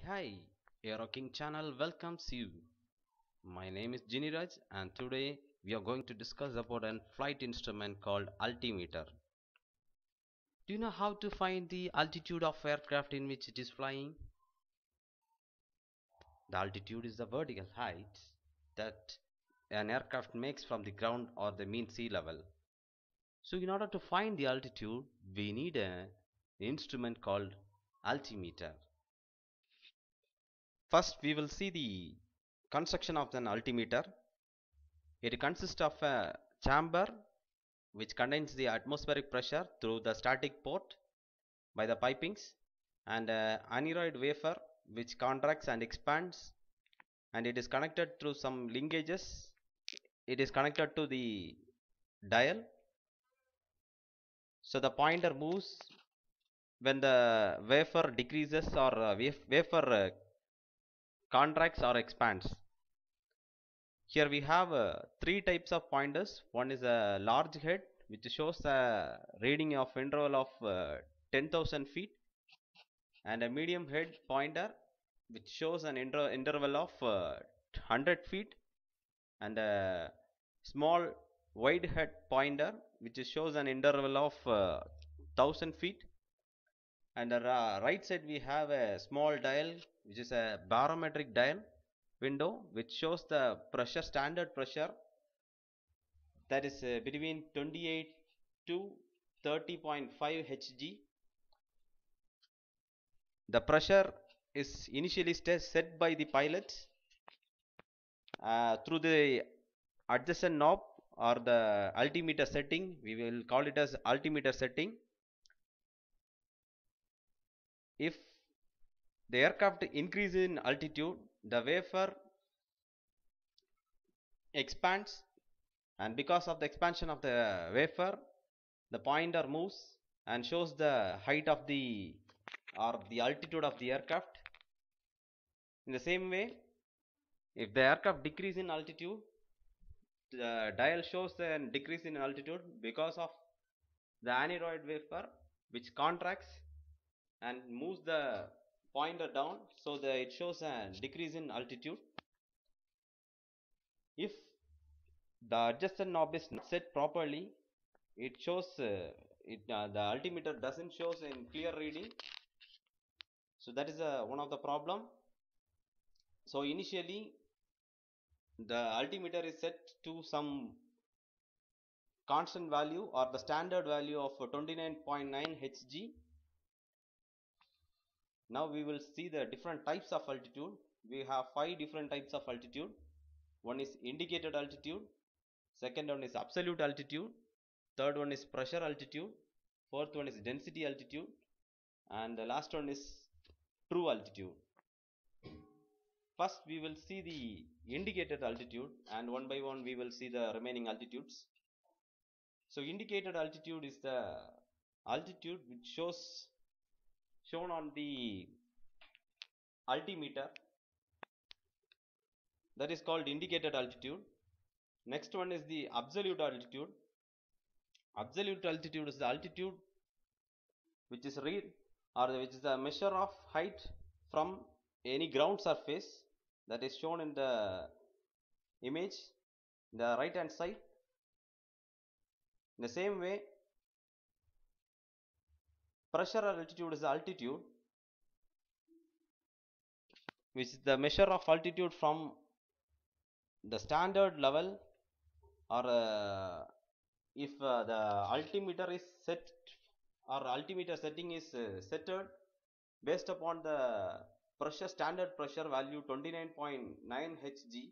Hi, Aero King channel welcomes you. My name is Jiniraj and today we are going to discuss about a flight instrument called altimeter. Do you know how to find the altitude of aircraft in which it is flying? The altitude is the vertical height that an aircraft makes from the ground or the mean sea level. So in order to find the altitude, we need an instrument called altimeter. First, we will see the construction of an altimeter. It consists of a chamber which contains the atmospheric pressure through the static port by the pipings, and an aneroid wafer which contracts and expands, and it is connected through some linkages. It is connected to the dial, so the pointer moves when the wafer decreases or wafer contracts or expands. Here we have three types of pointers. One is a large head which shows a reading of interval of 10,000 feet, and a medium head pointer which shows an interval of 100 feet, and a small wide head pointer which shows an interval of 1000 feet. And the right side we have a small dial which is a barometric dial window which shows the pressure, standard pressure, that is between 28 to 30.5 Hg. The pressure is initially set by the pilot through the adjacent knob or the altimeter setting. We will call it as altimeter setting. If the aircraft increases in altitude, the wafer expands, and because of the expansion of the wafer, the pointer moves and shows the height of the or the altitude of the aircraft. In the same way, if the aircraft decrease in altitude, the dial shows a decrease in altitude because of the aneroid wafer which contracts and moves the pointer down, so that it shows a decrease in altitude. If the adjustment knob is not set properly, it shows the altimeter doesn't shows in clear reading. So that is one of the problem. So initially the altimeter is set to some constant value or the standard value of 29.9 Hg. Now we will see the different types of altitude. We have 5 different types of altitude. One is indicated altitude, second one is absolute altitude, third one is pressure altitude, fourth one is density altitude, and the last one is true altitude. First we will see the indicated altitude, and one by one we will see the remaining altitudes. So indicated altitude is the altitude which shown on the altimeter, that is called indicated altitude. Next one is the absolute altitude. Absolute altitude is the altitude which is read or which is the measure of height from any ground surface, that is shown in the image the right hand side. In the same way, pressure altitude is the altitude which is the measure of altitude from the standard level, or if the altimeter is set or altimeter setting is setted based upon the pressure, standard pressure value 29.9 Hg.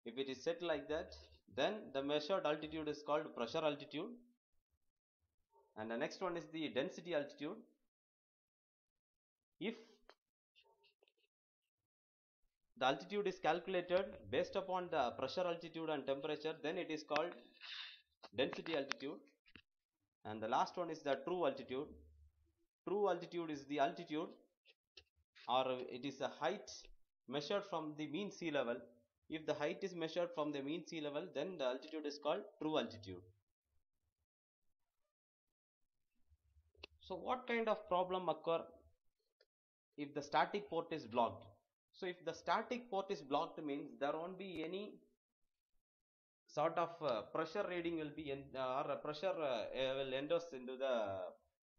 If it is set like that, then the measured altitude is called pressure altitude. And the next one is the density altitude. If the altitude is calculated based upon the pressure altitude and temperature, then it is called density altitude. And the last one is the true altitude. True altitude is the altitude, or it is a height measured from the mean sea level. If the height is measured from the mean sea level, then the altitude is called true altitude. So what kind of problem occur if the static port is blocked. So if the static port is blocked means there won't be any sort of pressure reading will be or pressure will enters into the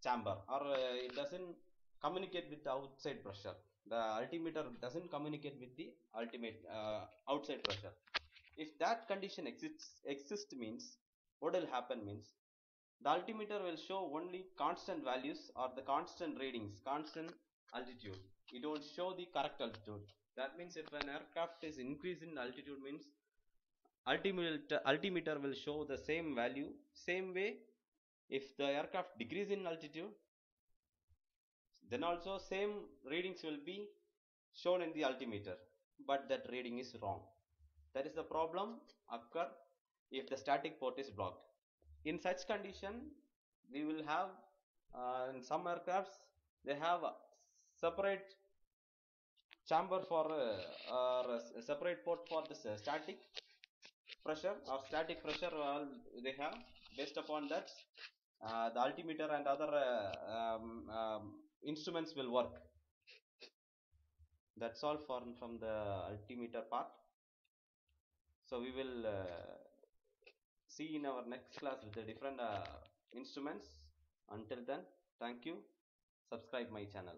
chamber, or it doesn't communicate with the outside pressure. The altimeter doesn't communicate with the ultimate outside pressure. If that condition exists means, what will happen means, the altimeter will show only constant values or the constant readings, constant altitude. It won't show the correct altitude. That means if an aircraft is increased in altitude means altimeter will show the same value. Same way, if the aircraft decrease in altitude, then also same readings will be shown in the altimeter, but that reading is wrong. That is the problem occur if the static port is blocked. In such condition, we will have in some aircrafts they have a separate chamber for or a separate port for this static pressure or static pressure. They have, based upon that the altimeter and other instruments will work. That's all from the altimeter part. So we will see in our next class with the different instruments. Until then, thank you. Subscribe my channel.